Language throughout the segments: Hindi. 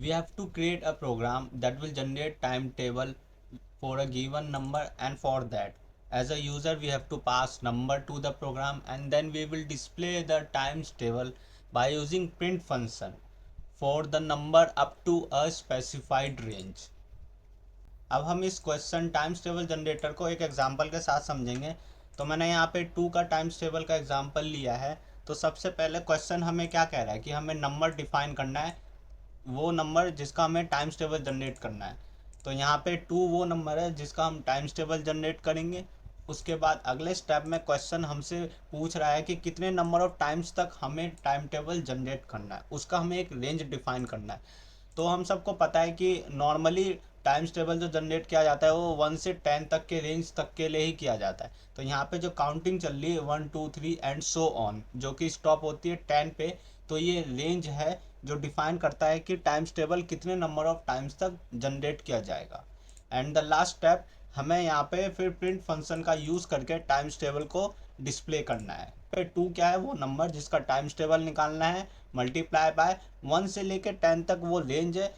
we have to create a program that will generate timetable for a given number, and for that, as a user, we have to pass number to the program, and then we will display the times table by using print function for the number up to a specified range. अब हम इस क्वेश्चन टाइम्स टेबल जनरेटर को एक एग्जांपल के साथ समझेंगे। तो मैंने यहाँ पे 2 का टाइम्स टेबल का एग्जांपल लिया है। तो सबसे पहले क्वेश्चन हमें क्या कह रहा है कि हमें नंबर डिफाइन करना है, वो नंबर जिसका हमें टाइम्स टेबल जनरेट करना है। तो यहाँ पे 2 वो नंबर है जिसका हम टाइम्स टेबल जनरेट करेंगे। उसके बाद अगले स्टेप में क्वेश्चन हमसे पूछ रहा है कि कितने नंबर ऑफ टाइम्स तक हमें टाइम टेबल जनरेट करना है, उसका हमें एक रेंज डिफाइन करना है। तो हम सबको पता है कि नॉर्मली टाइम्स टेबल जो जनरेट किया जाता है वो 1 से 10 तक के रेंज तक के लिए ही किया जाता है। तो यहाँ पे जो काउंटिंग चल रही है 1 2 3 एंड सो ऑन, जो कि स्टॉप होती है 10 पे। तो ये रेंज है जो डिफाइन करता है कि टाइम्स टेबल कितने नंबर ऑफ टाइम्स तक जनरेट किया जाएगा। एंड द लास्ट स्टेप, हमें यहाँ पे फिर प्रिंट फंक्शन का यूज़ करके टाइम्स टेबल को डिस्प्ले करना है। पे 2 क्या है, वो नंबर जिसका टाइम्स टेबल निकालना है, मल्टीप्लाई बाय 1 से लेके 10 तक वो रेंज है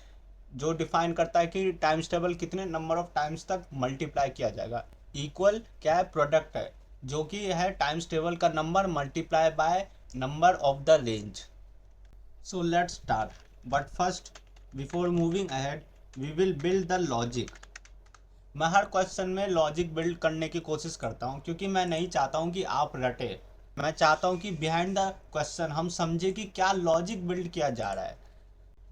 जो डिफाइन करता है कि टाइम्स टेबल कितने नंबर ऑफ टाइम्स तक मल्टीप्लाई किया जाएगा। इक्वल क्या है, प्रोडक्ट है जो कि है टाइम्स टेबल का number multiply by number of the range. So let's start. But first, before moving ahead, we will build the logic. मैं हर क्वेश्चन में लॉजिक बिल्ड करने की कोशिश करता हूँ क्योंकि मैं नहीं चाहता हूँ कि आप रटे। मैं चाहता हूँ कि बिहाइंड द क्वेश्चन हम समझे कि क्या लॉजिक बिल्ड किया जा रहा है।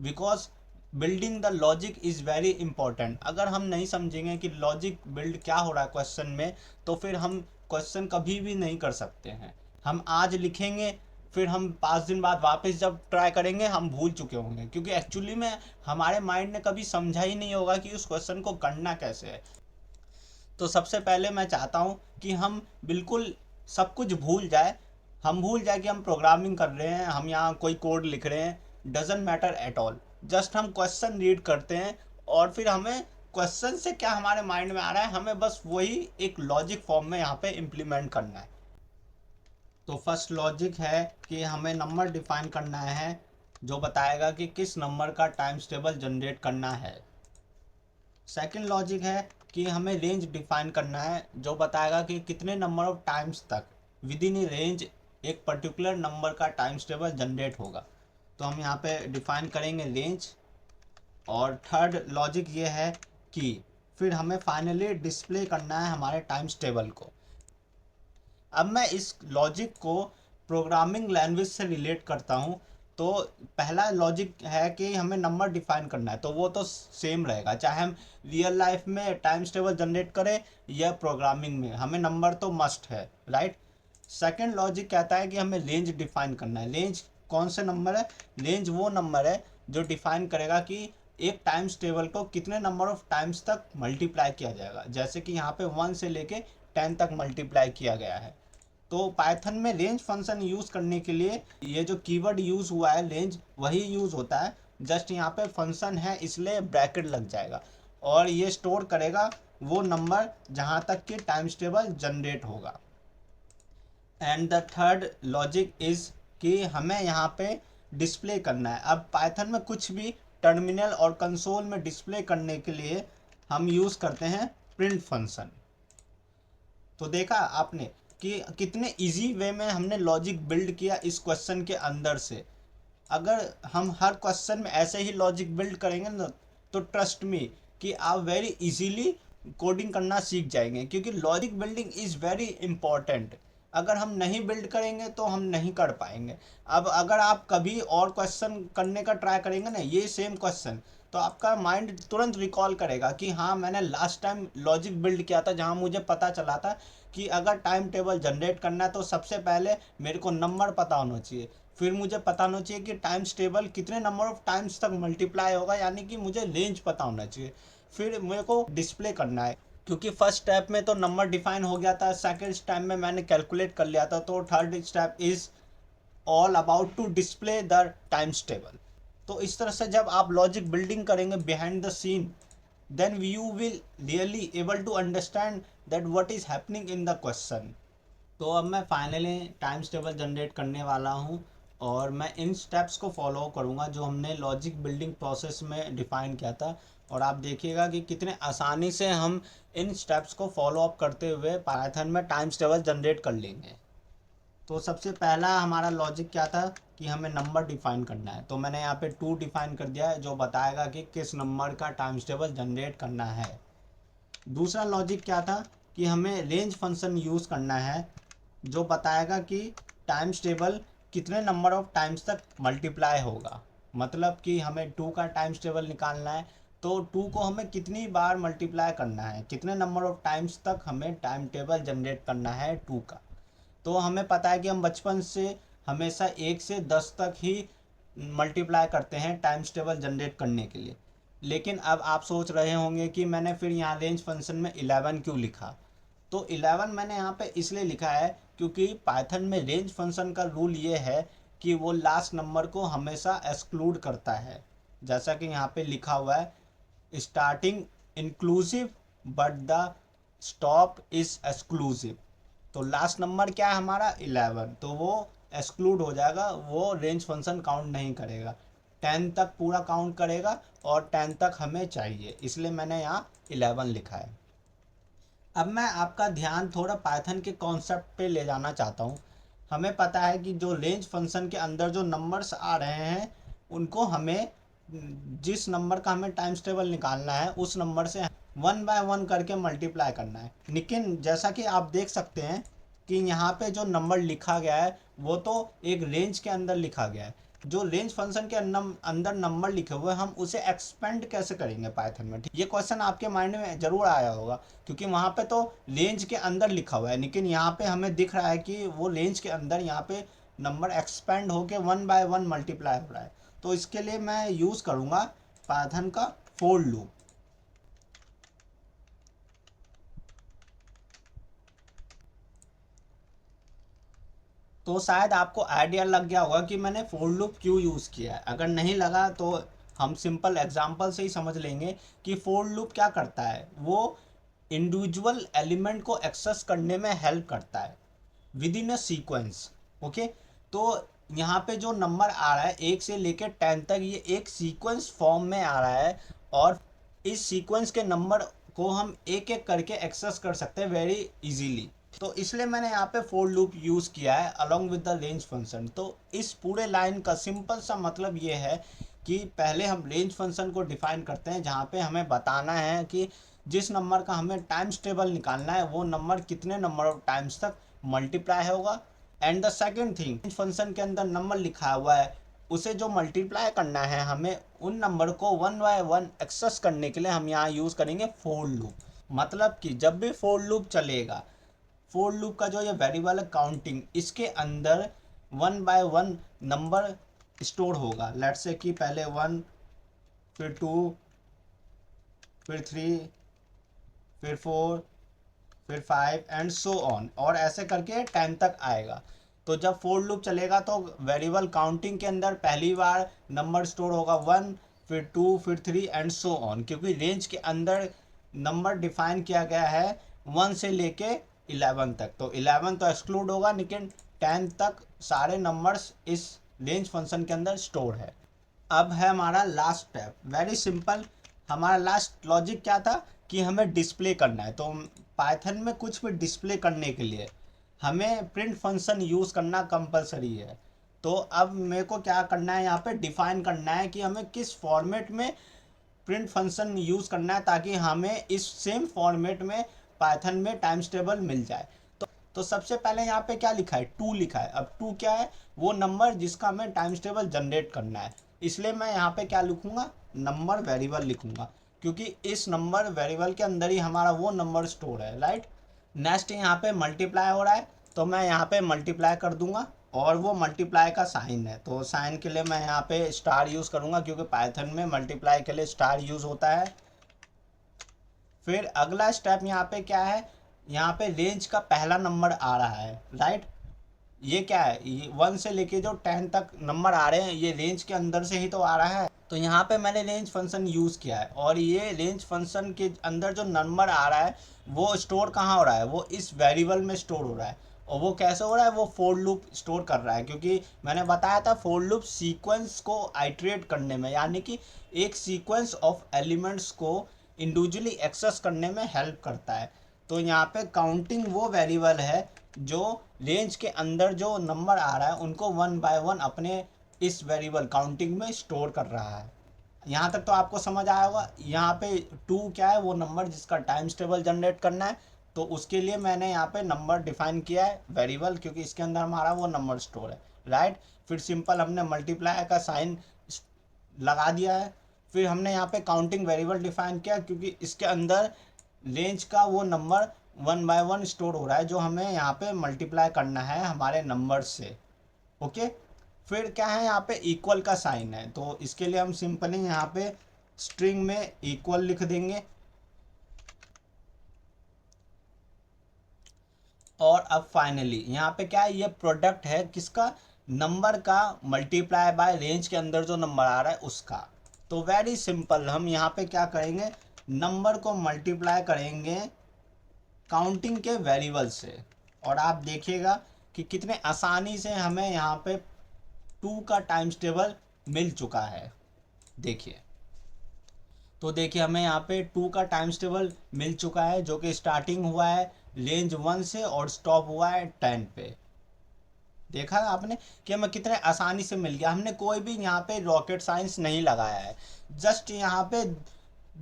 Because building the logic is very important. अगर हम नहीं समझेंगे कि लॉजिक बिल्ड क्या हो रहा है क्वेश्चन में, तो फिर हम क्वेश्चन कभी भी नहीं कर सकते हैं। हम आज लिखेंगे, फिर हम 5 दिन बाद वापस जब ट्राई करेंगे हम भूल चुके होंगे, क्योंकि एक्चुअली में हमारे माइंड ने कभी समझा ही नहीं होगा कि उस क्वेश्चन को करना कैसे है। तो सबसे पहले मैं चाहता हूँ कि हम बिल्कुल सब कुछ भूल जाए। हम भूल जाए कि हम प्रोग्रामिंग कर रहे हैं, हम यहाँ कोई कोड लिख रहे हैं, doesn't matter at all. Just हम क्वेश्चन रीड करते हैं और फिर हमें क्वेश्चन से क्या हमारे माइंड में आ रहा है, हमें बस वही एक लॉजिक फॉर्म में यहाँ पे इम्प्लीमेंट करना है। तो फर्स्ट लॉजिक है कि हमें नंबर डिफाइन करना है जो बताएगा कि किस नंबर का टाइम्स टेबल जनरेट करना है। सेकंड लॉजिक है कि हमें रेंज डिफाइन करना है जो बताएगा कि कितने नंबर ऑफ टाइम्स तक विद इन रेंज एक पर्टिकुलर नंबर का टाइम्स टेबल जनरेट होगा। तो हम यहाँ पे डिफाइन करेंगे रेंज। और थर्ड लॉजिक ये है कि फिर हमें फाइनली डिस्प्ले करना है हमारे टाइम्स टेबल को। अब मैं इस लॉजिक को प्रोग्रामिंग लैंग्वेज से रिलेट करता हूँ। तो पहला लॉजिक है कि हमें नंबर डिफाइन करना है, तो वो तो सेम रहेगा चाहे हम रियल लाइफ में टाइम्स टेबल जनरेट करें या प्रोग्रामिंग में, हमें नंबर तो मस्ट है, राइट। सेकंड लॉजिक कहता है कि हमें रेंज डिफाइन करना है। रेंज कौन से नंबर है, रेंज वो नंबर है जो डिफाइन करेगा कि एक टाइम्स टेबल को कितने नंबर ऑफ टाइम्स तक मल्टीप्लाई किया जाएगा। जैसे कि यहाँ पे 1 से लेके 10 तक मल्टीप्लाई किया गया है। तो पाइथन में रेंज फंक्शन यूज़ करने के लिए ये जो कीवर्ड यूज़ हुआ है रेंज, वही यूज़ होता है। जस्ट यहाँ पे फंक्शन है इसलिए ब्रैकेट लग जाएगा और ये स्टोर करेगा वो नंबर जहाँ तक कि टाइम्स टेबल जनरेट होगा। And the third logic is कि हमें यहाँ पे डिस्प्ले करना है। अब पाइथन में कुछ भी टर्मिनल और कंसोल में डिस्प्ले करने के लिए हम यूज़ करते हैं प्रिंट फंक्शन। तो देखा आपने कि कितने इजी वे में हमने लॉजिक बिल्ड किया इस क्वेश्चन के अंदर से। अगर हम हर क्वेश्चन में ऐसे ही लॉजिक बिल्ड करेंगे ना, तो ट्रस्ट मी कि आप वेरी इजीली कोडिंग करना सीख जाएंगे, क्योंकि logic building is very important. अगर हम नहीं बिल्ड करेंगे तो हम नहीं कर पाएंगे। अब अगर आप कभी और क्वेश्चन करने का ट्राई करेंगे ना ये सेम क्वेश्चन, तो आपका माइंड तुरंत रिकॉल करेगा कि हाँ मैंने लास्ट टाइम लॉजिक बिल्ड किया था जहाँ मुझे पता चला था कि अगर टाइम टेबल जनरेट करना है तो सबसे पहले मेरे को नंबर पता होना चाहिए, फिर मुझे पता होना चाहिए कि टाइम्स टेबल कितने नंबर ऑफ टाइम्स तक मल्टीप्लाई होगा, यानी कि मुझे रेंज पता होना चाहिए, फिर मेरे को डिस्प्ले करना है। क्योंकि फर्स्ट स्टेप में तो नंबर डिफाइन हो गया था, सेकंड स्टेप में मैंने कैलकुलेट कर लिया था, तो third step is all about to display the times table. तो इस तरह से जब आप लॉजिक बिल्डिंग करेंगे behind the scene, then you will really able to understand that what is happening in the question। तो अब मैं फाइनली टाइम्स टेबल जनरेट करने वाला हूँ और मैं इन स्टेप्स को फॉलो करूँगा जो हमने लॉजिक बिल्डिंग प्रोसेस में डिफ़ाइन किया था, और आप देखिएगा कि कितने आसानी से हम इन स्टेप्स को फॉलो अप करते हुए पाइथन में टाइम्स टेबल जनरेट कर लेंगे। तो सबसे पहला हमारा लॉजिक क्या था कि हमें नंबर डिफाइन करना है, तो मैंने यहाँ पे 2 डिफाइन कर दिया है जो बताएगा कि किस नंबर का टाइम्स टेबल जनरेट करना है। दूसरा लॉजिक क्या था कि हमें रेंज फंक्शन यूज़ करना है जो बताएगा कि टाइम्स टेबल कितने नंबर ऑफ टाइम्स तक मल्टीप्लाई होगा। मतलब कि हमें 2 का टाइम्स टेबल निकालना है तो 2 को हमें कितनी बार मल्टीप्लाई करना है, कितने नंबर ऑफ टाइम्स तक हमें टाइम टेबल जनरेट करना है 2 का। तो हमें पता है कि हम बचपन से हमेशा 1 से 10 तक ही मल्टीप्लाई करते हैं टाइम्स टेबल जनरेट करने के लिए। लेकिन अब आप सोच रहे होंगे कि मैंने फिर यहाँ रेंज फंक्शन में 11 क्यों लिखा। तो 11 मैंने यहाँ पे इसलिए लिखा है क्योंकि पाइथन में रेंज फंक्शन का रूल ये है कि वो लास्ट नंबर को हमेशा एक्सक्लूड करता है। जैसा कि यहाँ पे लिखा हुआ है, starting inclusive but the stop is exclusive. तो लास्ट नंबर क्या है हमारा 11, तो वो एक्सक्लूड हो जाएगा, वो रेंज फंक्शन काउंट नहीं करेगा, 10 तक पूरा काउंट करेगा और 10 तक हमें चाहिए, इसलिए मैंने यहाँ 11 लिखा है। अब मैं आपका ध्यान थोड़ा पाइथन के कॉन्सेप्ट पे ले जाना चाहता हूँ। हमें पता है कि जो रेंज फंक्शन के अंदर जो नंबर्स आ रहे हैं उनको हमें जिस नंबर का हमें टाइम्स टेबल निकालना है उस नंबर से 1 बाय 1 करके मल्टीप्लाई करना है। लेकिन जैसा कि आप देख सकते हैं कि यहाँ पे जो नंबर लिखा गया है वो तो एक रेंज के अंदर लिखा गया है। जो रेंज फंक्शन के अंदर नंबर लिखे हुए हैं हम उसे एक्सपेंड कैसे करेंगे पाइथन में, ये क्वेश्चन आपके माइंड में जरूर आया होगा क्योंकि वहाँ पे तो रेंज के अंदर लिखा हुआ है, लेकिन यहाँ पे हमें दिख रहा है कि वो रेंज के अंदर यहाँ पे नंबर एक्सपेंड होके 1 बाय 1 मल्टीप्लाई हो रहा है। तो इसके लिए मैं यूज़ करूँगा पाइथन का फोर लूप। तो शायद आपको आइडिया लग गया होगा कि मैंने फोर लूप क्यों यूज़ किया है। अगर नहीं लगा तो हम सिंपल एग्जांपल से ही समझ लेंगे कि फोर लूप क्या करता है। वो इंडिविजुअल एलिमेंट को एक्सेस करने में हेल्प करता है with in a sequence. Okay, तो यहाँ पे जो नंबर आ रहा है 1 से लेकर 10 तक ये एक सीक्वेंस फॉर्म में आ रहा है और इस सीक्वेंस के नंबर को हम एक एक करके एक्सेस कर सकते हैं वेरी इजीली। तो इसलिए मैंने यहाँ पे फोर लूप यूज़ किया है along with the range function. तो इस पूरे लाइन का सिंपल सा मतलब ये है कि पहले हम रेंज फंक्शन को डिफाइन करते हैं जहाँ पे हमें बताना है कि जिस नंबर का हमें टाइम्स टेबल निकालना है वो नंबर कितने नंबर ऑफ टाइम्स तक मल्टीप्लाई होगा। And the second thing, range function के अंदर नंबर लिखा हुआ है उसे जो मल्टीप्लाई करना है हमें उन नंबर को 1 बाय 1 एक्सेस करने के लिए हम यहाँ यूज़ करेंगे फोर लूप। मतलब कि जब भी फोर लूप चलेगा, फोर लूप का जो ये वेरिएबल है काउंटिंग, इसके अंदर 1 बाय 1 नंबर स्टोर होगा। लेट्स से कि पहले 1, फिर 2, फिर 3, फिर 4, फिर 5 एंड सो ऑन, और ऐसे करके 10 तक आएगा। तो जब फोर लूप चलेगा तो वेरिएबल काउंटिंग के अंदर पहली बार नंबर स्टोर होगा 1, फिर 2, फिर 3 एंड सो ऑन, क्योंकि रेंज के अंदर नंबर डिफाइन किया गया है 1 से लेके 11 तक। तो 11 तो एक्सक्लूड होगा लेकिन 10 तक सारे नंबर्स इस रेंज फंक्शन के अंदर स्टोर है। अब है हमारा लास्ट स्टेप, वेरी सिंपल। हमारा लास्ट लॉजिक क्या था कि हमें डिस्प्ले करना है। तो पाइथन में कुछ भी डिस्प्ले करने के लिए हमें प्रिंट फंक्शन यूज़ करना कंपलसरी है। तो अब मेरे को क्या करना है, यहाँ पे डिफाइन करना है कि हमें किस फॉर्मेट में प्रिंट फंक्शन यूज़ करना है ताकि हमें इस सेम फॉर्मेट में पाइथन में टाइम्स टेबल मिल जाए। तो सबसे पहले यहाँ पे क्या लिखा है, 2 लिखा है। अब 2 क्या है, वो नंबर जिसका हमें टाइम्स टेबल जनरेट करना है। इसलिए मैं यहाँ पे क्या लिखूँगा, नंबर वेरिएबल लिखूँगा, क्योंकि इस नंबर वेरिएबल के अंदर ही हमारा वो नंबर स्टोर है, राइट। नेक्स्ट यहाँ पे मल्टीप्लाई हो रहा है तो मैं यहाँ पे मल्टीप्लाई कर दूंगा, और वो मल्टीप्लाई का साइन है तो साइन के लिए मैं यहाँ पे स्टार यूज़ करूँगा क्योंकि पाइथन में मल्टीप्लाई के लिए स्टार यूज़ होता है। फिर अगला स्टेप यहाँ पे क्या है, यहाँ पे रेंज का पहला नंबर आ रहा है, राइट। ये क्या है, ये 1 से लेके जो 10 तक नंबर आ रहे हैं ये रेंज के अंदर से ही तो आ रहा है। तो यहाँ पे मैंने रेंज फंक्शन यूज़ किया है और ये रेंज फंक्शन के अंदर जो नंबर आ रहा है वो स्टोर कहाँ हो रहा है, वो इस वेरिएबल में स्टोर हो रहा है। और वो कैसे हो रहा है, वो फोर लूप स्टोर कर रहा है, क्योंकि मैंने बताया था फोर लूप सीक्वेंस को आइट्रेट करने में, यानी कि एक सीक्वेंस ऑफ एलिमेंट्स को इंडिविजुअली एक्सेस करने में हेल्प करता है। तो यहाँ पे काउंटिंग वो वेरिएबल है जो रेंज के अंदर जो नंबर आ रहा है उनको वन बाय वन अपने इस वेरिएबल काउंटिंग में स्टोर कर रहा है। यहाँ तक तो आपको समझ आया होगा। यहाँ पे टू क्या है, वो नंबर जिसका टाइम्स टेबल जनरेट करना है, तो उसके लिए मैंने यहाँ पे नंबर डिफाइन किया है वेरिएबल, क्योंकि इसके अंदर हमारा वो नंबर स्टोर है, राइट। फिर सिंपल हमने मल्टीप्लाई का साइन लगा दिया है। फिर हमने यहाँ पे काउंटिंग वेरिएबल डिफाइन किया, क्योंकि इसके अंदर रेंज का वो number one by one store हो रहा है जो हमें यहाँ पे मल्टीप्लाई करना है हमारे नंबर से। ओके। फिर क्या है, यहाँ पे इक्वल का साइन है, तो इसके लिए हम सिंपली यहाँ पे स्ट्रिंग में इक्वल लिख देंगे। और अब फाइनली यहाँ पे क्या है, ये प्रोडक्ट है किसका, नंबर का मल्टीप्लाई बाय रेंज के अंदर जो नंबर आ रहा है उसका। तो वेरी सिंपल, हम यहाँ पे क्या करेंगे, नंबर को मल्टीप्लाई करेंगे काउंटिंग के वेरिएबल से, और आप देखिएगा कि कितने आसानी से हमें यहाँ पे टू का टाइम्स टेबल मिल चुका है। देखिए, तो देखिए हमें यहाँ पे टू का टाइम्स टेबल मिल चुका है, जो कि स्टार्टिंग हुआ है रेंज 1 से और स्टॉप हुआ है 10 पे। देखा आपने कि हमें कितने आसानी से मिल गया, हमने कोई भी यहाँ पे रॉकेट साइंस नहीं लगाया है। जस्ट यहाँ पे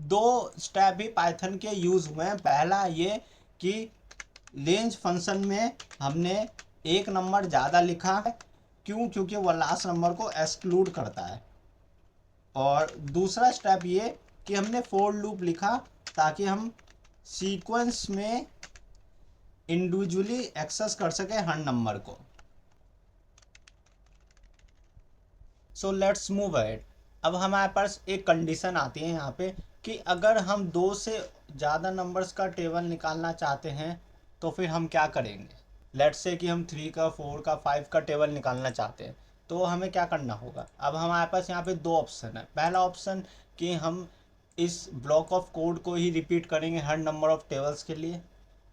दो स्टेप ही पाइथन के यूज हुए हैं। पहला ये कि रेंज फंक्शन में हमने एक नंबर ज़्यादा लिखा है, क्यों, क्योंकि वो लास्ट नंबर को एक्सक्लूड करता है। और दूसरा स्टेप ये कि हमने फोर लूप लिखा ताकि हम सीक्वेंस में इंडिविजुअली एक्सेस कर सके हर नंबर को। So let's move ahead. अब हमारे पास एक कंडीशन आती है यहाँ पे कि अगर हम दो से ज़्यादा नंबर्स का टेबल निकालना चाहते हैं तो फिर हम क्या करेंगे। लेट्स से कि हम 3 का 4 का 5 का टेबल निकालना चाहते हैं, तो हमें क्या करना होगा। अब हमारे पास यहाँ पे दो ऑप्शन है। पहला ऑप्शन कि हम इस ब्लॉक ऑफ कोड को ही रिपीट करेंगे हर नंबर ऑफ टेबल्स के लिए,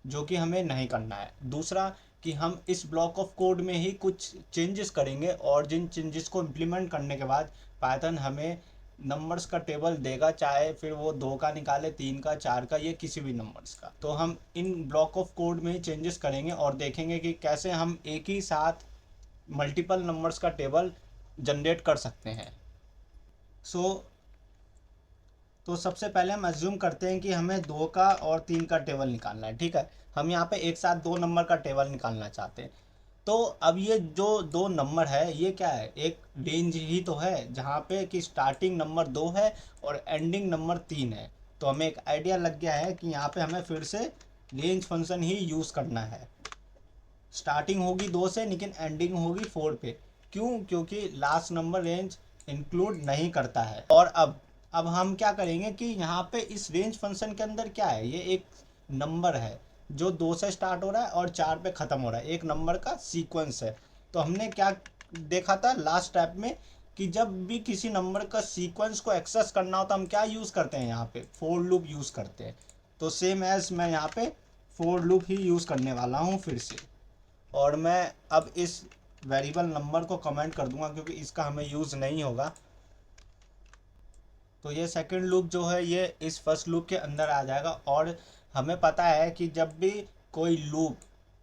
जो कि हमें नहीं करना है। दूसरा कि हम इस ब्लॉक ऑफ कोड में ही कुछ चेंजेस करेंगे, और जिन चेंजेस को इम्प्लीमेंट करने के बाद पाइथन हमें नंबर्स का टेबल देगा, चाहे फिर वो 2 का निकाले, 3 का, 4 का, ये किसी भी नंबर्स का। तो हम इन ब्लॉक ऑफ कोड में ही चेंजेस करेंगे और देखेंगे कि कैसे हम एक ही साथ मल्टीपल नंबर्स का टेबल जनरेट कर सकते हैं। तो सबसे पहले हम अज्यूम करते हैं कि हमें 2 का और 3 का टेबल निकालना है। ठीक है, हम यहाँ पे एक साथ 2 नंबर का टेबल निकालना चाहते हैं। तो अब ये जो 2 नंबर है ये क्या है, एक रेंज ही तो है, जहाँ पे कि स्टार्टिंग नंबर 2 है और एंडिंग नंबर 3 है। तो हमें एक आइडिया लग गया है कि यहाँ पे हमें फिर से रेंज फंक्शन ही यूज़ करना है। स्टार्टिंग होगी 2 से लेकिन एंडिंग होगी 4 पे। क्यों, क्योंकि लास्ट नंबर रेंज इंक्लूड नहीं करता है। और अब हम क्या करेंगे कि यहाँ पे इस रेंज फंक्शन के अंदर क्या है, ये एक नंबर है जो 2 से स्टार्ट हो रहा है और 4 पे ख़त्म हो रहा है, एक नंबर का सीक्वेंस है। तो हमने क्या देखा था लास्ट स्टेप में कि जब भी किसी नंबर का सीक्वेंस को एक्सेस करना हो तो हम क्या यूज़ करते हैं, यहाँ पे फोर लूप यूज़ करते हैं। तो सेम एज मैं यहाँ पे फोर लूप ही यूज़ करने वाला हूँ फिर से। और मैं अब इस वेरिएबल नंबर को कमेंट कर दूंगा क्योंकि इसका हमें यूज़ नहीं होगा। तो ये सेकंड लूप जो है ये इस फर्स्ट लूप के अंदर आ जाएगा। और हमें पता है कि जब भी कोई लूप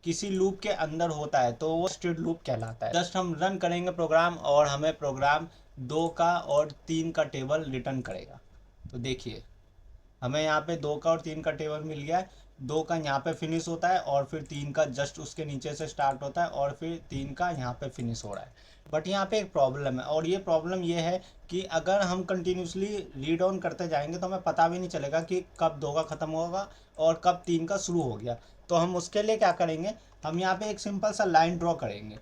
किसी लूप के अंदर होता है तो वो स्टेड लूप कहलाता है। जस्ट हम रन करेंगे प्रोग्राम और हमें प्रोग्राम 2 का और 3 का टेबल रिटर्न करेगा। तो देखिए हमें यहाँ पे 2 का और 3 का टेबल मिल गया है। 2 का यहाँ पे फिनिश होता है और फिर 3 का जस्ट उसके नीचे से स्टार्ट होता है और फिर 3 का यहाँ पे फिनिश हो रहा है। बट यहाँ पे एक प्रॉब्लम है, और ये प्रॉब्लम ये है कि अगर हम कंटिन्यूसली रीड ऑन करते जाएंगे तो हमें पता भी नहीं चलेगा कि कब 2 का ख़त्म होगा और कब 3 का शुरू हो गया। तो हम उसके लिए क्या करेंगे, हम यहाँ पे एक सिंपल सा लाइन ड्रॉ करेंगे,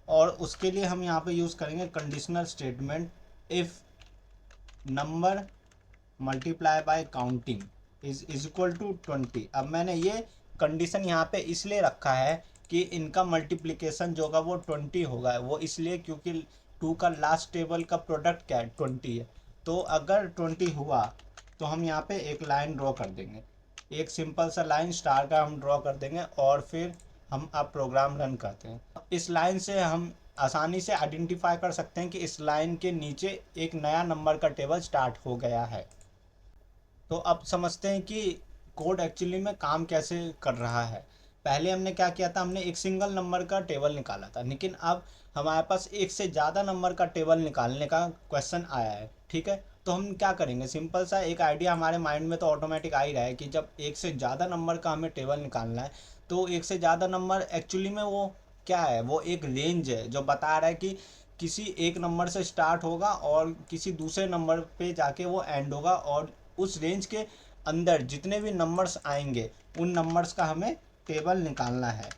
और उसके लिए हम यहाँ पे यूज़ करेंगे conditional statement if number multiply by counting is equal to 20। अब मैंने ये कंडीशन यहाँ पे इसलिए रखा है कि इनका मल्टीप्लिकेशन जो होगा वो 20 होगा। वो इसलिए क्योंकि 2 का लास्ट टेबल का प्रोडक्ट क्या है, 20 है। तो अगर 20 हुआ तो हम यहाँ पे एक लाइन ड्रॉ कर देंगे, एक सिंपल सा लाइन स्टार का हम ड्रॉ कर देंगे, और फिर हम अब प्रोग्राम रन करते हैं। इस लाइन से हम आसानी से आइडेंटिफाई कर सकते हैं कि इस लाइन के नीचे एक नया नंबर का टेबल स्टार्ट हो गया है। तो अब समझते हैं कि कोड एक्चुअली में काम कैसे कर रहा है। पहले हमने क्या किया था, हमने एक सिंगल नंबर का टेबल निकाला था, लेकिन अब हमारे पास एक से ज़्यादा नंबर का टेबल निकालने का क्वेश्चन आया है। ठीक है, तो हम क्या करेंगे, सिंपल सा एक आइडिया हमारे माइंड में तो ऑटोमेटिक आ ही रहा है कि जब एक से ज़्यादा नंबर का हमें टेबल निकालना है, तो एक से ज़्यादा नंबर एक्चुअली में वो क्या है, वो एक रेंज है जो बता रहा है कि किसी एक नंबर से स्टार्ट होगा और किसी दूसरे नंबर पे जाके वो एंड होगा, और उस रेंज के अंदर जितने भी नंबर्स आएंगे उन नंबर्स का हमें टेबल निकालना है।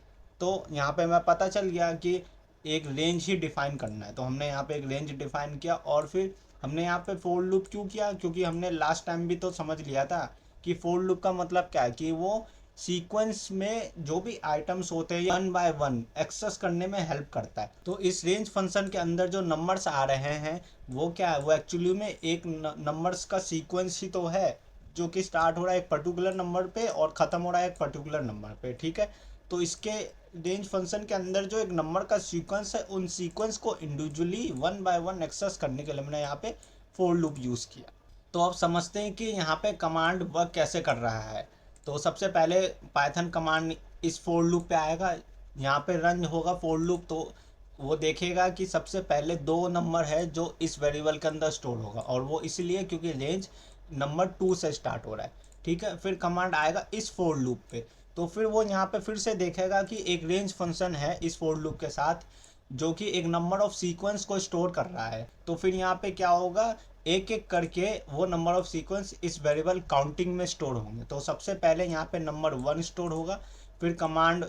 तो यहाँ पे हमें पता चल गया कि एक रेंज ही डिफाइन करना है, तो हमने यहाँ पे एक रेंज डिफाइन किया। और फिर हमने यहाँ पे फोर लूप क्यों किया, क्योंकि हमने लास्ट टाइम भी तो समझ लिया था कि फोर लूप का मतलब क्या है, कि वो सीक्वेंस में जो भी आइटम्स होते हैं वन बाय वन एक्सेस करने में हेल्प करता है। तो इस रेंज फंक्शन के अंदर जो नंबर्स आ रहे हैं वो क्या है, वो एक्चुअली में एक नंबर्स का सीक्वेंस ही तो है, जो कि स्टार्ट हो रहा है एक पर्टिकुलर नंबर पे और ख़त्म हो रहा है एक पर्टिकुलर नंबर पे। ठीक है, तो इसके रेंज फंक्शन के अंदर जो एक नंबर का सीक्वेंस है, उन सीक्वेंस को individually one by one access करने के लिए मैंने यहाँ पे फोर लूप यूज़ किया। तो अब समझते हैं कि यहाँ पे कमांड वर्क कैसे कर रहा है। तो सबसे पहले पाइथन कमांड इस फोर लूप पे आएगा, यहाँ पे रन होगा फोर लूप। तो वो देखेगा कि सबसे पहले दो नंबर है जो इस वेरिएबल के अंदर स्टोर होगा, और वो इसलिए क्योंकि रेंज नंबर 2 से स्टार्ट हो रहा है। ठीक है, फिर कमांड आएगा इस फोर लूप पे, तो फिर वो यहाँ पे फिर से देखेगा कि एक रेंज फंक्शन है इस फोर लूप के साथ जो कि एक नंबर ऑफ सीक्वेंस को स्टोर कर रहा है। तो फिर यहाँ पे क्या होगा, एक एक करके वो नंबर ऑफ सीक्वेंस इस वेरिएबल काउंटिंग में स्टोर होंगे। तो सबसे पहले यहाँ पे नंबर 1 स्टोर होगा, फिर कमांड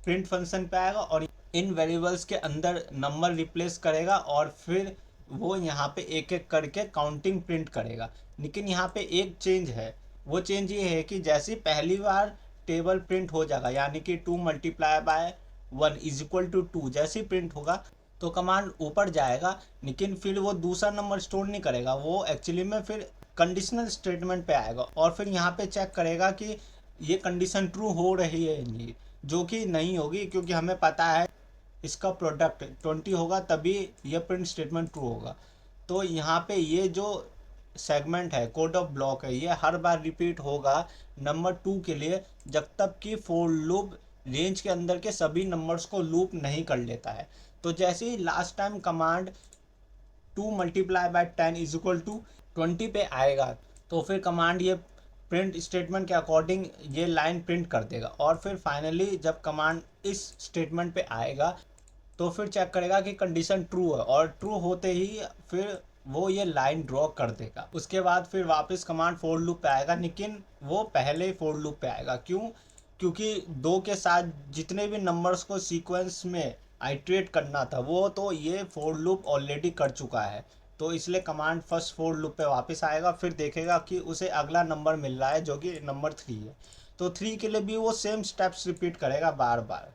प्रिंट फंक्शन पे आएगा और इन वेरिएबल्स के अंदर नंबर रिप्लेस करेगा, और फिर वो यहाँ पे एक एक करके काउंटिंग प्रिंट करेगा। लेकिन यहाँ पे एक चेंज है, वो चेंज ये है कि जैसे पहली बार टेबल प्रिंट हो जाएगा, यानी कि 2 multiply by 1 is equal to 2 जैसे ही प्रिंट होगा, तो कमांड ऊपर जाएगा, लेकिन फिर वो दूसरा नंबर स्टोर नहीं करेगा, वो एक्चुअली में फिर कंडीशनल स्टेटमेंट पे आएगा और फिर यहाँ पे चेक करेगा कि ये कंडीशन ट्रू हो रही है नहीं, जो कि नहीं होगी, क्योंकि हमें पता है इसका प्रोडक्ट 20 होगा तभी ये प्रिंट स्टेटमेंट ट्रू होगा। तो यहाँ पे ये जो सेगमेंट है, कोड ऑफ ब्लॉक है, ये हर बार रिपीट होगा नंबर 2 के लिए, जब तक कि फोर लूप रेंज के अंदर के सभी नंबर्स को लूप नहीं कर लेता है। तो जैसे ही last time command 2 multiply by 10 is equal to 20 पे आएगा, तो फिर कमांड ये प्रिंट स्टेटमेंट के अकॉर्डिंग ये लाइन प्रिंट कर देगा, और फिर फाइनली जब कमांड इस स्टेटमेंट पे आएगा तो फिर चेक करेगा कि कंडीशन ट्रू है, और ट्रू होते ही फिर वो ये लाइन ड्रॉ कर देगा। उसके बाद फिर वापस कमांड फोर लूप पे आएगा, लेकिन वो पहले फोर लूप पे आएगा। क्यों, क्योंकि दो के साथ जितने भी नंबर्स को सीक्वेंस में आइट्रेट करना था वो तो ये फोर लूप ऑलरेडी कर चुका है, तो इसलिए कमांड फर्स्ट फोर लूप पे वापस आएगा, फिर देखेगा कि उसे अगला नंबर मिल रहा है जो कि नंबर 3 है। तो 3 के लिए भी वो सेम स्टेप्स रिपीट करेगा बार बार,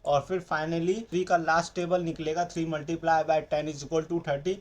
और फिर फाइनली 3 का लास्ट टेबल निकलेगा, 3 multiply by 10 is equal to 30।